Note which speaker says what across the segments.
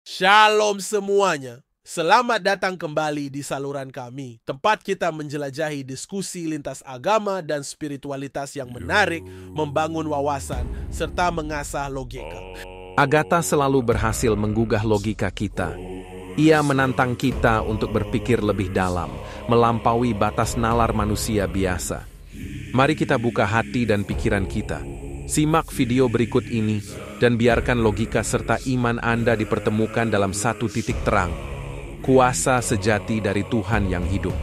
Speaker 1: Shalom semuanya. Selamat datang kembali di saluran kami, tempat kita menjelajahi diskusi lintas agama dan spiritualitas yang menarik, membangun wawasan, serta mengasah logika.
Speaker 2: Agatha selalu berhasil menggugah logika kita. Ia menantang kita untuk berpikir lebih dalam, melampaui batas nalar manusia biasa. Mari kita buka hati dan pikiran kita. Simak video berikut ini dan biarkan logika serta iman Anda dipertemukan dalam satu titik terang. Kuasa sejati dari Tuhan yang hidup.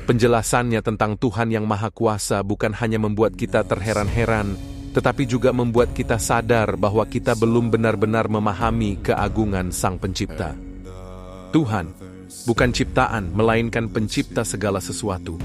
Speaker 2: Penjelasannya tentang Tuhan yang Maha Kuasa bukan hanya membuat kita terheran-heran, tetapi juga membuat kita sadar bahwa kita belum benar-benar memahami keagungan Sang Pencipta. Tuhan bukan ciptaan, melainkan pencipta segala sesuatu.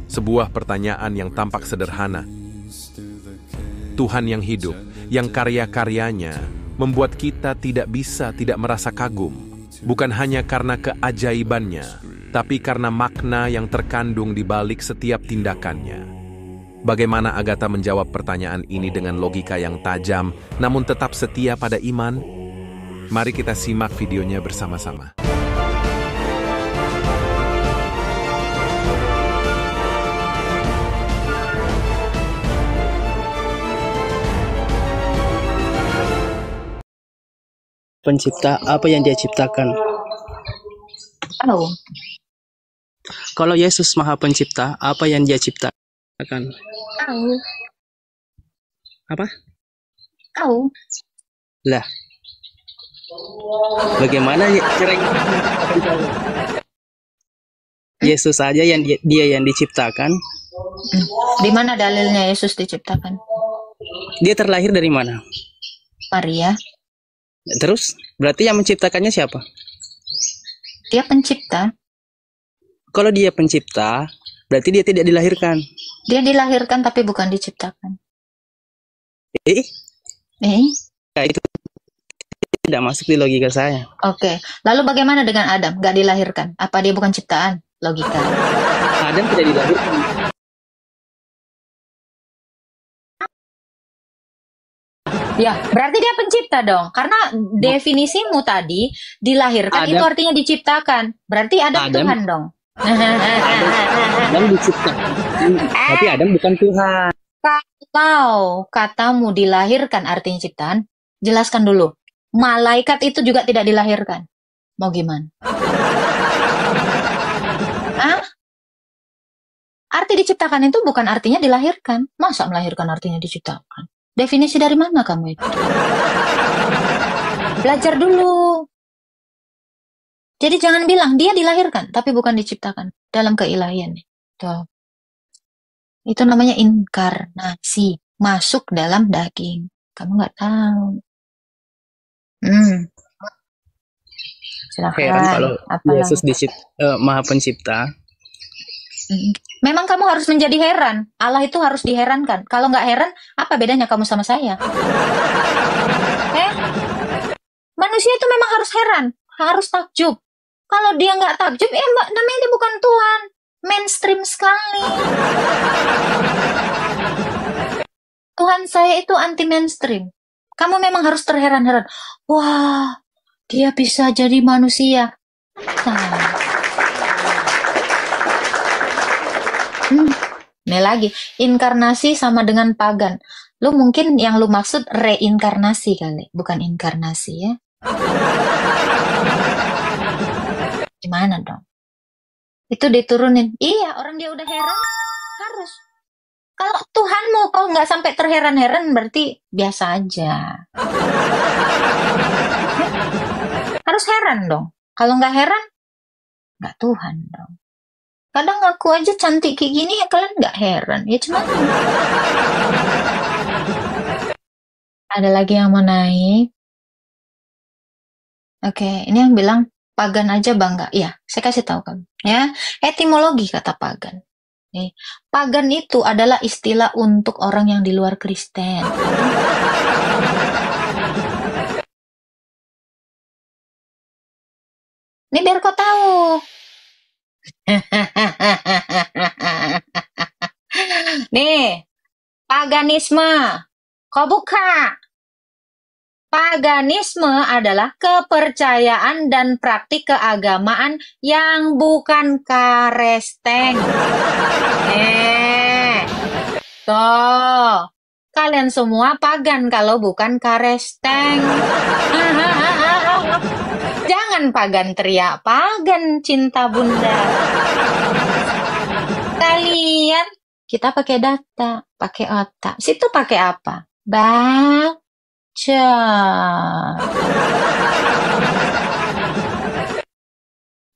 Speaker 2: Sebuah pertanyaan yang tampak sederhana. Tuhan yang hidup, yang karya-karyanya membuat kita tidak bisa tidak merasa kagum. Bukan hanya karena keajaibannya, tapi karena makna yang terkandung di balik setiap tindakannya. Bagaimana Agatha menjawab pertanyaan ini dengan logika yang tajam, namun tetap setia pada iman? Mari kita simak videonya bersama-sama.
Speaker 3: Pencipta, apa yang dia ciptakan?
Speaker 4: Tahu.
Speaker 3: Kalau Yesus Maha Pencipta, apa yang dia ciptakan?
Speaker 4: Tahu.
Speaker 3: Apa?
Speaker 4: Tahu.
Speaker 3: Lah, bagaimana caranya menciptakan tahu? Yesus saja yang dia yang diciptakan.
Speaker 4: Di mana dalilnya Yesus diciptakan?
Speaker 3: Dia terlahir dari mana?
Speaker 4: Maria.
Speaker 3: Terus, berarti yang menciptakannya siapa?
Speaker 4: Dia pencipta.
Speaker 3: Kalau dia pencipta, berarti dia tidak dilahirkan.
Speaker 4: Dia dilahirkan tapi bukan diciptakan.
Speaker 3: Eh,
Speaker 4: Eh?
Speaker 3: itu tidak masuk di logika saya.
Speaker 4: Oke. Lalu bagaimana dengan Adam? Gak dilahirkan. Apa dia bukan ciptaan? Logika.
Speaker 3: Adam tidak dilahirkan.
Speaker 4: Ya, berarti dia pencipta dong. Karena definisimu tadi, dilahirkan
Speaker 3: Adam.
Speaker 4: itu artinya diciptakan. Berarti Adam Tuhan dong.
Speaker 3: Adam diciptakan, tapi Adam bukan Tuhan.
Speaker 4: Kalau katamu dilahirkan artinya ciptaan, jelaskan dulu. Malaikat itu juga tidak dilahirkan. Mau gimana? Hah? Arti diciptakan itu bukan artinya dilahirkan. Masa melahirkan artinya diciptakan? Definisi dari mana kamu itu? Belajar dulu. Jadi jangan bilang dia dilahirkan, tapi bukan diciptakan dalam keilahian. Tuh. Itu namanya inkarnasi, masuk dalam daging. Kamu nggak tahu. Silakan.
Speaker 3: Heran kalau Yesus Maha Pencipta.
Speaker 4: Memang kamu harus menjadi heran. Allah itu harus diherankan. Kalau nggak heran, apa bedanya kamu sama saya? Manusia itu memang harus heran, harus takjub. Kalau dia nggak takjub, namanya dia bukan Tuhan. Mainstream sekali. Tuhan saya itu anti mainstream. Kamu memang harus terheran-heran. Wah, dia bisa jadi manusia. Ini lagi, inkarnasi sama dengan pagan. Lu mungkin yang lu maksud reinkarnasi kali, bukan inkarnasi ya. Gimana dong? Itu diturunin. Iya, orang dia udah heran, harus. Kalau Tuhanmu kok nggak sampai terheran-heran, berarti biasa aja. Harus heran dong. Kalau nggak heran, nggak Tuhan dong. Kadang aku aja cantik kayak gini, ya kalian nggak heran. Ya cuma ada lagi yang mau naik. Oke, ini yang bilang pagan aja bangga. Iya, saya kasih tahu kamu. Ya, etimologi kata pagan. Nih, pagan itu adalah istilah untuk orang yang di luar Kristen. Ini biar kau tahu. Nih, paganisme. Kau buka. Paganisme adalah kepercayaan dan praktik keagamaan yang bukan karesteng. Toh, kalian semua pagan kalau bukan karesteng. Jangan pagan teriak, pagan cinta bunda. Kalian, kita pakai data, pakai otak. Situ pakai apa? Baca.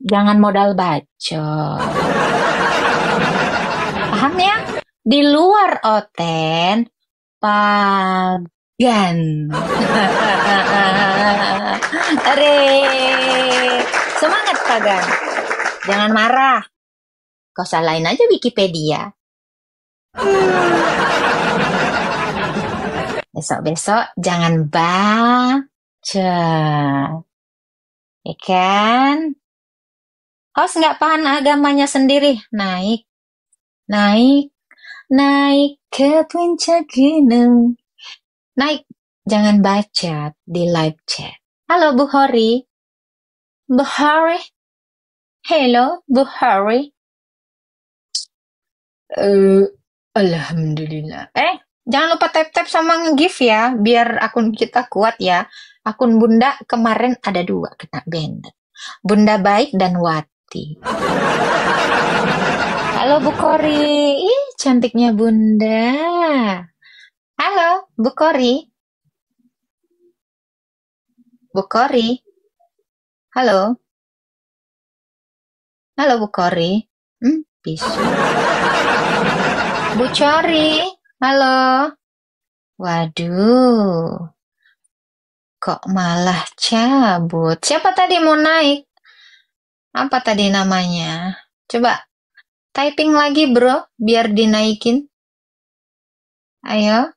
Speaker 4: Jangan modal baca. Paham ya? Di luar oten, pagan. Are. Semangat pagan. Jangan marah. Kau salahin aja Wikipedia. Besok-besok jangan baca. Ya kan? Host nggak paham agamanya sendiri. Naik ke puncak gunung. Naik, jangan baca di live chat. Halo Bu Hori. Bu Hori. Hello Bu Hori. Alhamdulillah. Jangan lupa tap-tap sama nge-give ya, biar akun kita kuat ya. Akun Bunda kemarin ada 2 kena banned. Bunda Baik dan Wati. Halo Bu Kori. Ih, cantiknya Bunda. Halo Bu Kori. Bu Kori. Halo. Halo Bu Kori. Bisu. Bu Cori. Halo. Waduh. Kok malah cabut? Siapa tadi mau naik? Apa tadi namanya? Coba typing lagi bro, biar dinaikin. Ayo.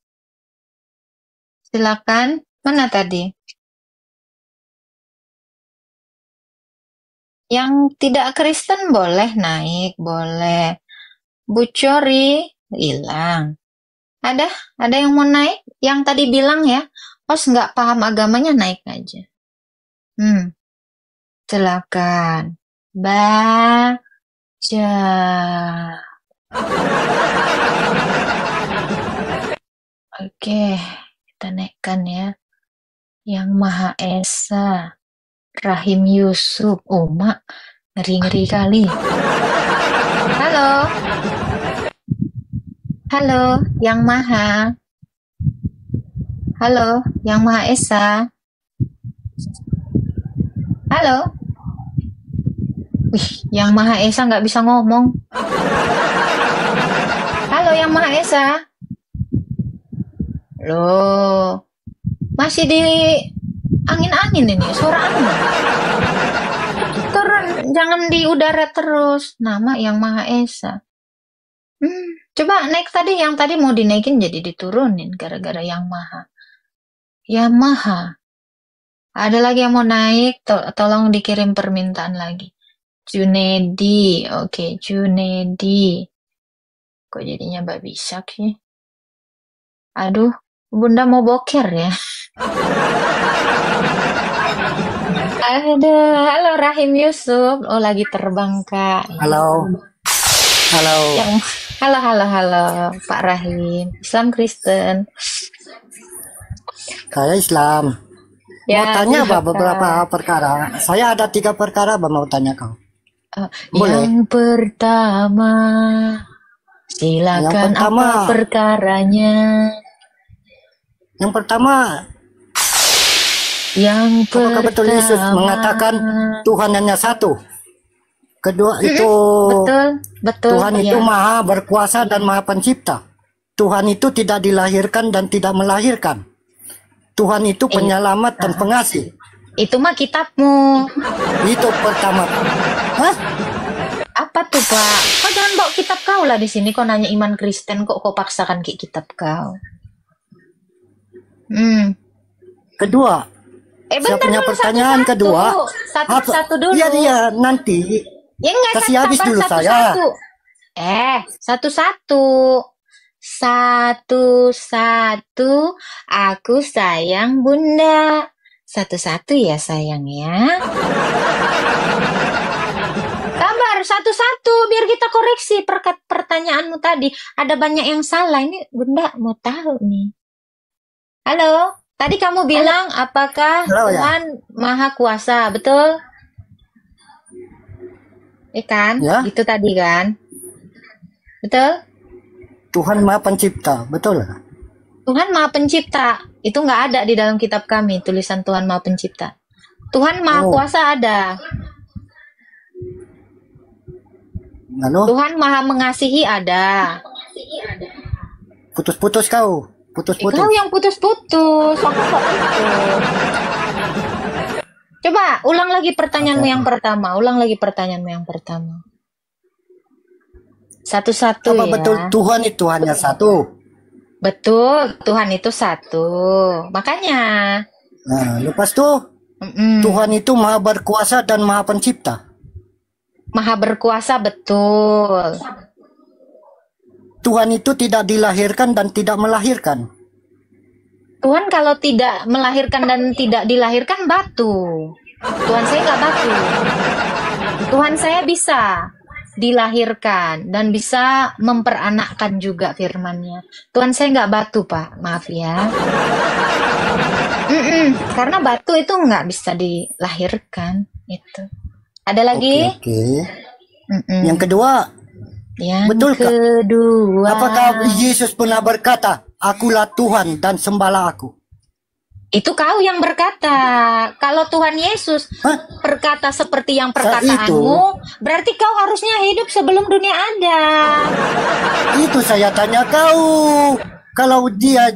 Speaker 4: Silakan. Mana tadi? Yang tidak Kristen boleh naik, boleh. Bu Cori hilang. Ada yang mau naik? Yang tadi bilang ya, Host nggak paham agamanya naik aja. Silakan. Baca. Oke, kita naikkan ya. Yang Maha Esa. Rahim Yusuf. Oh, Mak. Ngeri-ngeri kali. Halo. Halo, Yang Maha. Halo, Yang Maha Esa. Halo. Wih, Yang Maha Esa nggak bisa ngomong. Halo, Yang Maha Esa. Loh, masih di angin-angin ini, suara angin. Turun, jangan di udara terus. Nama Yang Maha Esa. Coba naik tadi, yang tadi mau dinaikin jadi diturunin gara-gara Yang Maha. Yang Maha. Ada lagi yang mau naik, tolong dikirim permintaan lagi. Junedi, oke, Junedi. Kok jadinya babi syak sih? Aduh, Bunda mau boker ya. Halo Rahim Yusuf. Oh, lagi terbang Kak.
Speaker 5: Halo.
Speaker 4: Halo Pak Rahim. Islam Kristen.
Speaker 5: Saya Islam.
Speaker 4: Ya,
Speaker 5: mau tanya
Speaker 4: silakan.
Speaker 5: beberapa perkara. Saya ada 3 perkara mau tanya kau. Boleh?
Speaker 4: Yang pertama, silakan. Apa perkaranya?
Speaker 5: Yang pertama, apakah betul Yesus mengatakan Tuhan hanya satu? Kedua itu
Speaker 4: betul.
Speaker 5: Tuhan itu maha berkuasa dan maha pencipta. Tuhan itu tidak dilahirkan dan tidak melahirkan. Tuhan itu penyelamat dan pengasih.
Speaker 4: Itu mah kitabmu.
Speaker 5: Itu pertama. Hah?
Speaker 4: Apa tuh Pak? Kau jangan bawa kitab kau lah di sini. Kau nanya iman Kristen, kok kau paksakan kayak kitab kau?
Speaker 5: Kedua. Saya punya pertanyaan kedua.
Speaker 4: Satu dulu.
Speaker 5: Iya nanti.
Speaker 4: Ya enggak,
Speaker 5: kasih habis dulu saya.
Speaker 4: Satu-satu. Satu-satu. Satu-satu, aku sayang Bunda. Satu-satu ya sayang ya. Sabar, satu-satu biar kita koreksi pertanyaanmu tadi. Ada banyak yang salah. Ini Bunda mau tahu nih. Halo, tadi kamu bilang apakah
Speaker 5: Halo, ya.
Speaker 4: Tuhan Maha Kuasa, betul? Kan?
Speaker 5: Ya.
Speaker 4: Itu tadi kan? Betul?
Speaker 5: Tuhan Maha Pencipta, betul?
Speaker 4: Tuhan Maha Pencipta. Itu nggak ada di dalam kitab kami, tulisan Tuhan Maha Pencipta. Tuhan Maha
Speaker 5: Oh.
Speaker 4: Kuasa ada.
Speaker 5: Lalu
Speaker 4: Tuhan Maha Mengasihi ada.
Speaker 5: putus-putus kau, putus-putus.
Speaker 4: Kau yang putus-putus. Aku kok putus. Coba ulang lagi pertanyaanmu yang pertama. Ulang lagi pertanyaanmu yang pertama. Satu-satu
Speaker 5: Apa
Speaker 4: ya.
Speaker 5: betul Tuhan itu hanya satu?
Speaker 4: Betul, Tuhan itu satu. Makanya.
Speaker 5: Nah, lepas tuh
Speaker 4: Mm-mm.
Speaker 5: Tuhan itu Maha Berkuasa dan Maha Pencipta.
Speaker 4: Maha berkuasa, betul.
Speaker 5: Tuhan itu tidak dilahirkan dan tidak melahirkan.
Speaker 4: Tuhan kalau tidak melahirkan dan tidak dilahirkan batu. Tuhan saya nggak batu. Tuhan saya bisa dilahirkan dan bisa memperanakkan juga firman-Nya. Tuhan saya nggak batu, Pak. Maaf ya. Karena batu itu nggak bisa dilahirkan. Itu. Ada lagi?
Speaker 5: Oke.
Speaker 4: Mm-mm.
Speaker 5: Yang kedua,
Speaker 4: Yang
Speaker 5: Betulkah?
Speaker 4: kedua.
Speaker 5: apakah Yesus pernah berkata, "Akulah Tuhan dan sembahlah aku"?
Speaker 4: Itu kau yang berkata. Kalau Tuhan Yesus
Speaker 5: Hah?
Speaker 4: berkata seperti yang
Speaker 5: Saat
Speaker 4: perkataanmu, berarti kau harusnya hidup sebelum dunia ada.
Speaker 5: Itu saya tanya kau. Kalau dia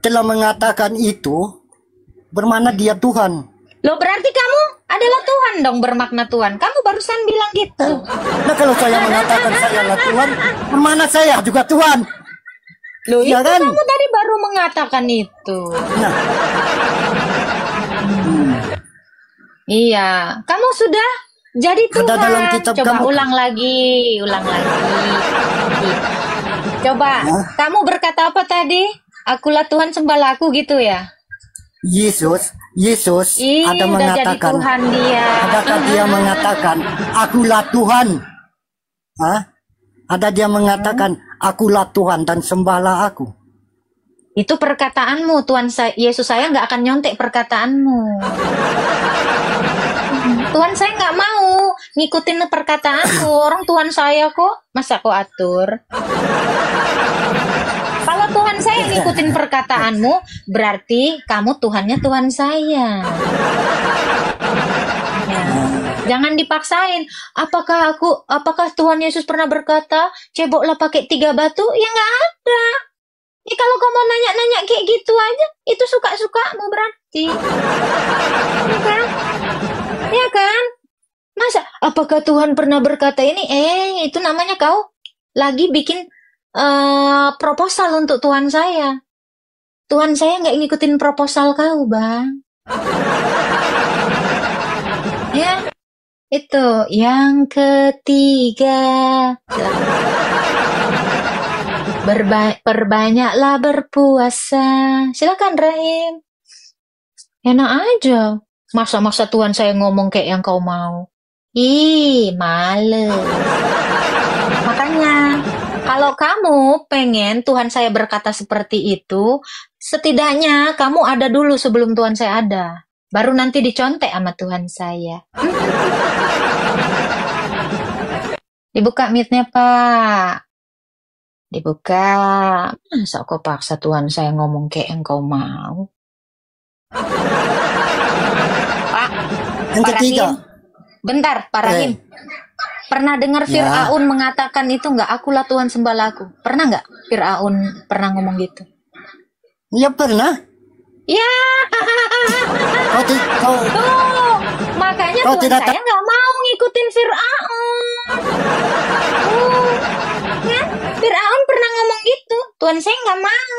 Speaker 5: telah mengatakan itu, bermakna dia Tuhan.
Speaker 4: Loh, berarti kamu adalah Tuhan dong, bermakna Tuhan. Kamu barusan bilang gitu.
Speaker 5: Nah, kalau saya mengatakan saya adalah Tuhan, bermakna saya juga Tuhan.
Speaker 4: Loh,
Speaker 5: Iya
Speaker 4: itu
Speaker 5: kan?
Speaker 4: kamu tadi baru mengatakan itu.
Speaker 5: Nah,
Speaker 4: Iya, kamu sudah jadi Tuhan.
Speaker 5: Ada dalam kitab
Speaker 4: Coba
Speaker 5: kamu.
Speaker 4: ulang lagi. Coba,
Speaker 5: Hah?
Speaker 4: kamu berkata apa tadi? Akulah Tuhan, sembahlah aku gitu ya?
Speaker 5: Yesus
Speaker 4: Ih,
Speaker 5: ada
Speaker 4: udah jadi
Speaker 5: mengatakan,
Speaker 4: Tuhan dia.
Speaker 5: adakah dia mengatakan, "Akulah Tuhan"? Hah? Ada dia mengatakan, "Akulah Tuhan dan sembahlah aku"?
Speaker 4: Itu perkataanmu, Tuhan Yesus saya nggak akan nyontek perkataanmu. Tuhan saya nggak mau ngikutin perkataanmu. Orang Tuhan saya kok, masa kok atur? Kalau Tuhan saya ngikutin perkataanmu, berarti kamu Tuhannya Tuhan saya. Ya. Jangan dipaksain. Apakah Tuhan Yesus pernah berkata, ceboklah pakai 3 batu? Ya nggak ada. Kalau kamu mau nanya-nanya kayak gitu aja, itu suka-sukamu berarti. Ya kan? Ya kan? Masa, apakah Tuhan pernah berkata ini? Itu namanya kau lagi bikin proposal untuk Tuhan saya. Tuhan saya nggak ngikutin proposal kau, Bang. Ya, itu. Yang ketiga. Perbanyaklah berpuasa. Silakan, Rahim. Enak aja. Masa-masa Tuhan saya ngomong kayak yang kau mau. Ih, males. Makanya, kalau kamu pengen Tuhan saya berkata seperti itu, setidaknya kamu ada dulu sebelum Tuhan saya ada. Baru nanti dicontek sama Tuhan saya. Dibuka mic-nya, Pak. Dibuka. Masa kau paksa Tuhan saya ngomong kayak yang kau mau? Pak,
Speaker 5: Yang
Speaker 4: Pak
Speaker 5: ketiga,
Speaker 4: Rahim. Bentar, Pak Rahim. Pernah dengar
Speaker 5: Ya.
Speaker 4: Fir'aun mengatakan itu nggak? Akulah Tuhan sembahlah aku. Pernah nggak Fir'aun pernah ngomong gitu?
Speaker 5: ya pernah.
Speaker 4: Ya,
Speaker 5: Kau
Speaker 4: tuh. Makanya
Speaker 5: Kau
Speaker 4: Tuhan
Speaker 5: tidak
Speaker 4: saya nggak mau ngikutin Fir'aun. Ya, Fir'aun pernah ngomong gitu. Tuhan saya nggak mau.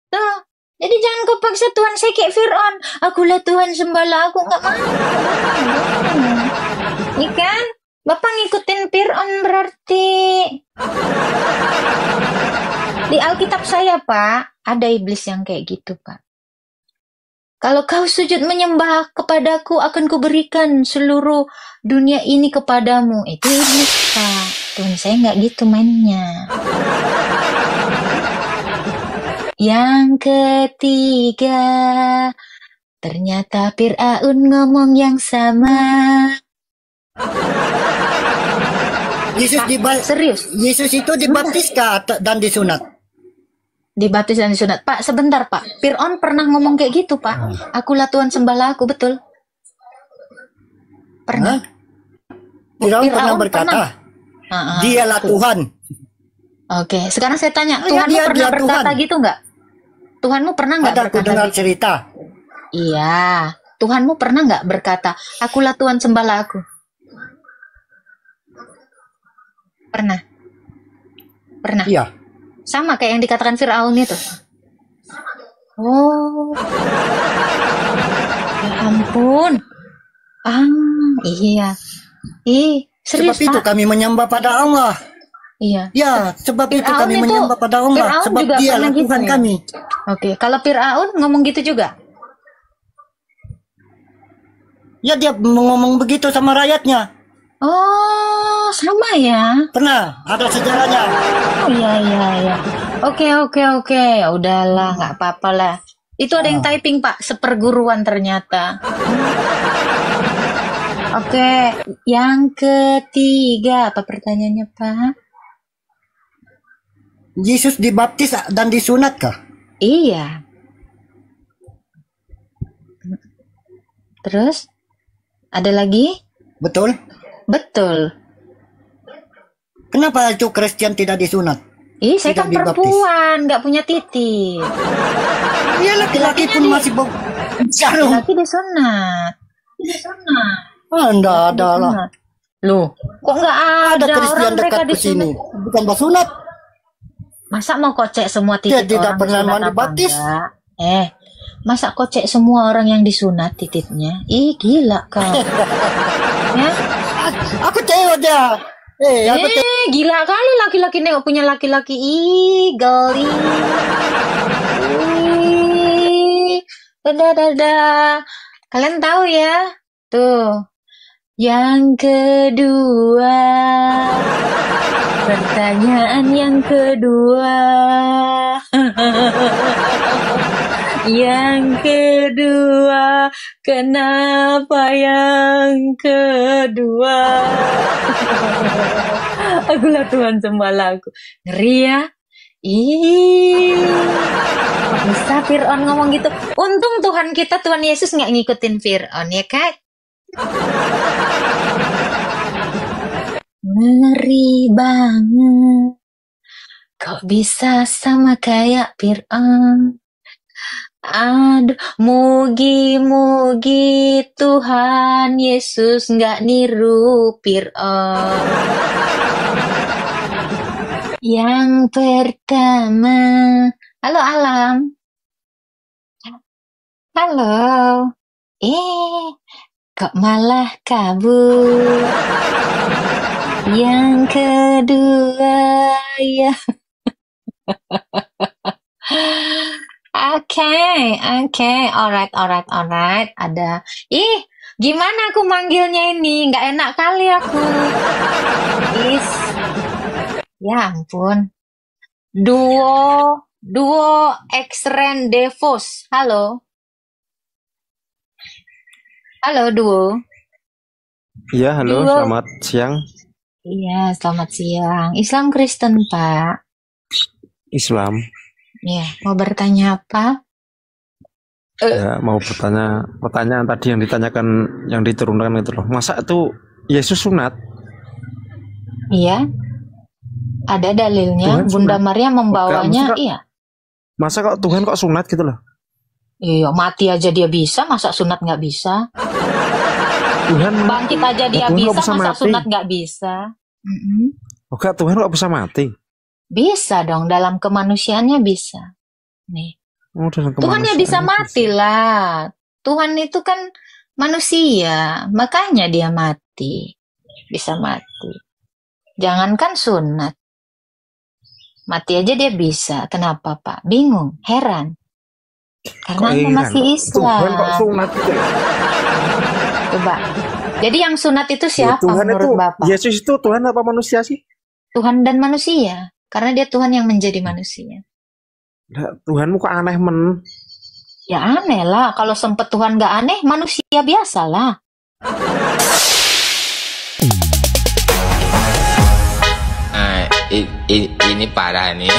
Speaker 4: Tuh. Jadi jangan kau paksa Tuhan saya kayak Fir'aun. Akulah Tuhan sembahlah aku, nggak mau. Ini kan? Bapak ngikutin Fir'aun berarti. Di Alkitab saya, Pak, ada iblis yang kayak gitu, Pak. Kalau kau sujud menyembah kepadaku, akan kuberikan seluruh dunia ini kepadamu. Itu iblis, Pak. Tuhan saya nggak gitu mainnya. Yang ketiga, ternyata Fir'aun ngomong yang sama. Serius?
Speaker 5: Yesus itu dibaptis kah dan disunat?
Speaker 4: Dibaptis dan disunat. Pak, sebentar, Pak. Fir'aun pernah ngomong kayak gitu, Pak. Akulah Tuhan sembahlah aku, betul? Pernah.
Speaker 5: Fir'aun pernah berkata, dialah Tuhan.
Speaker 4: Oke, sekarang saya tanya, Tuhanmu pernah berkata Tuhan. Gitu nggak? Tuhanmu pernah nggak berkata?
Speaker 5: Ada dengar cerita.
Speaker 4: Iya, Tuhanmu pernah nggak berkata, akulah Tuhan sembahlah aku? Pernah. Pernah.
Speaker 5: Iya.
Speaker 4: Sama kayak yang dikatakan Fir'aun itu. Oh. Ya ampun. Iya. Serius,
Speaker 5: sebab itu
Speaker 4: Pak?
Speaker 5: kami menyembah pada Allah.
Speaker 4: Iya.
Speaker 5: Ya, sebab itu kami menyembah pada Allah.
Speaker 4: Fir'aun
Speaker 5: sebab
Speaker 4: juga
Speaker 5: dialah
Speaker 4: gitu,
Speaker 5: Tuhan
Speaker 4: ya?
Speaker 5: kami.
Speaker 4: Oke, kalau Fir'aun ngomong gitu juga?
Speaker 5: Ya, dia ngomong begitu sama rakyatnya.
Speaker 4: Oh, sama ya?
Speaker 5: Pernah, ada sejarahnya.
Speaker 4: Oh, iya. Oke. Ya udahlah, nggak apa-apa lah. Itu ada yang typing, Pak. Seperguruan ternyata. Oke, yang ketiga. Apa pertanyaannya, Pak?
Speaker 5: Yesus dibaptis dan disunat kah?
Speaker 4: Iya. Terus? Ada lagi?
Speaker 5: Betul.
Speaker 4: Betul.
Speaker 5: Kenapa itu Kristen tidak disunat?
Speaker 4: Saya kan perempuan, nggak punya titik.
Speaker 5: Ya, laki-laki pun masih jarum.
Speaker 4: Laki disunat.
Speaker 5: Enggak ada lah.
Speaker 4: Loh, kok nggak ada
Speaker 5: Kristen
Speaker 4: orang mereka
Speaker 5: dekat ke sini. Bukan bersunat.
Speaker 4: Masa mau kocek semua titik
Speaker 5: Dia tidak
Speaker 4: orang
Speaker 5: pernah
Speaker 4: disunat
Speaker 5: dibaptis.
Speaker 4: Masa kocek semua orang yang disunat titiknya? Gila kau. Ya?
Speaker 5: Aku cewek dia.
Speaker 4: Gila kali laki-laki nengok punya laki-laki. Geli. Dadah. Kalian tahu ya? Tuh. Yang kedua. Pertanyaan yang kedua. Yang kedua, kenapa yang kedua? Akulah Tuhan sembahlah aku. Ngeri ya? Kok bisa Fir'aun ngomong gitu? Untung Tuhan kita, Tuhan Yesus nggak ngikutin Fir'aun, ya kan? Ngeri banget. Kok bisa sama kayak Fir'aun? Aduh, mugi-mugi Tuhan Yesus nggak niru Fir'aun. Yang pertama, halo Alam. Halo. Kok malah kabur? Yang kedua, ya. Oke, alright. Ada. Gimana aku manggilnya ini? Nggak enak kali aku. Ya ampun. Duo Xren Devos. Halo, Duo.
Speaker 3: Iya, halo, selamat siang.
Speaker 4: Iya, selamat siang. Islam Kristen, Pak.
Speaker 3: Islam.
Speaker 4: Iya, mau bertanya apa?
Speaker 3: Ya, mau bertanya pertanyaan tadi yang ditanyakan, yang diturunkan itu loh. Masa itu Yesus sunat?
Speaker 4: Iya. Ada dalilnya,
Speaker 3: Tuhan
Speaker 4: Bunda
Speaker 3: sunat.
Speaker 4: Maria membawanya,
Speaker 3: Enggak,
Speaker 4: iya.
Speaker 3: Masa kok Tuhan kok sunat gitu loh?
Speaker 4: Iya, mati aja dia bisa, masa sunat nggak bisa?
Speaker 3: Tuhan
Speaker 4: Bangkit aja dia
Speaker 3: Tuhan
Speaker 4: bisa,
Speaker 3: kok bisa
Speaker 4: masa
Speaker 3: mati?
Speaker 4: sunat nggak bisa?
Speaker 3: Oke, Tuhan kok bisa mati?
Speaker 4: Bisa dong, dalam kemanusiaannya bisa. Nih,
Speaker 3: Oh, dalam
Speaker 4: Tuhan ya bisa mati lah. Tuhan itu kan manusia, makanya dia mati. bisa mati. Jangankan sunat. Mati aja dia bisa. Kenapa, Pak? Bingung, heran. Karena Anda masih
Speaker 3: Tuhan kok
Speaker 4: Islam.
Speaker 3: sunat gitu?
Speaker 4: Coba. Jadi yang sunat itu
Speaker 3: Ya,
Speaker 4: siapa
Speaker 3: Tuhan
Speaker 4: menurut
Speaker 3: itu,
Speaker 4: Bapak?
Speaker 3: Yesus itu Tuhan apa manusia sih?
Speaker 4: Tuhan dan manusia. Karena dia Tuhan yang menjadi manusia.
Speaker 3: Nah, Tuhanmu kok aneh men?
Speaker 4: Ya aneh lah. Kalau sempet Tuhan gak aneh, manusia biasa lah.
Speaker 6: Ini parah nih.